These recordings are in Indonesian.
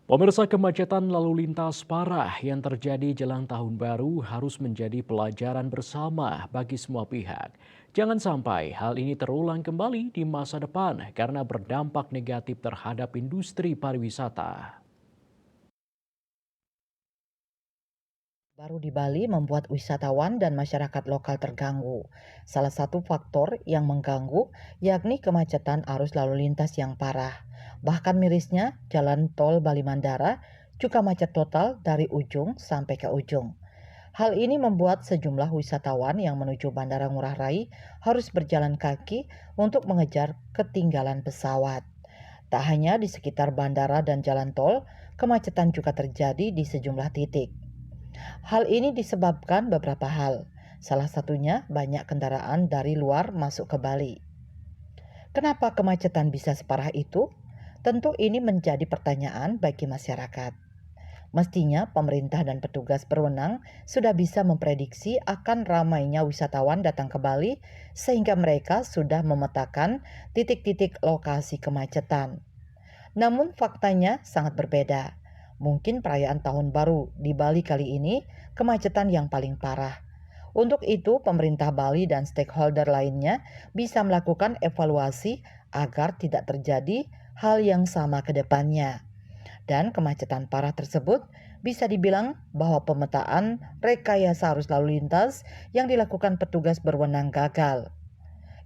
Pemirsa, kemacetan lalu lintas parah yang terjadi jelang tahun baru harus menjadi pelajaran bersama bagi semua pihak. Jangan sampai hal ini terulang kembali di masa depan karena berdampak negatif terhadap industri pariwisata. Baru di Bali membuat wisatawan dan masyarakat lokal terganggu. Salah satu faktor yang mengganggu yakni kemacetan arus lalu lintas yang parah. Bahkan mirisnya, jalan tol Bali Mandara juga macet total dari ujung sampai ke ujung. Hal ini membuat sejumlah wisatawan yang menuju Bandara Ngurah Rai harus berjalan kaki untuk mengejar ketinggalan pesawat. Tak hanya di sekitar bandara dan jalan tol, kemacetan juga terjadi di sejumlah titik. Hal ini disebabkan beberapa hal. Salah satunya banyak kendaraan dari luar masuk ke Bali. Kenapa kemacetan bisa separah itu? Tentu ini menjadi pertanyaan bagi masyarakat. Mestinya pemerintah dan petugas berwenang sudah bisa memprediksi akan ramainya wisatawan datang ke Bali sehingga mereka sudah memetakan titik-titik lokasi kemacetan. Namun faktanya sangat berbeda. Mungkin perayaan Tahun Baru di Bali kali ini kemacetan yang paling parah. Untuk itu, pemerintah Bali dan stakeholder lainnya bisa melakukan evaluasi agar tidak terjadi hal yang sama ke depannya. Dan kemacetan parah tersebut bisa dibilang bahwa pemetaan rekayasa arus lalu lintas yang dilakukan petugas berwenang gagal.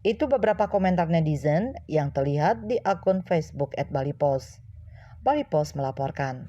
Itu beberapa komentar netizen yang terlihat di akun Facebook @balipost. Bali Post melaporkan.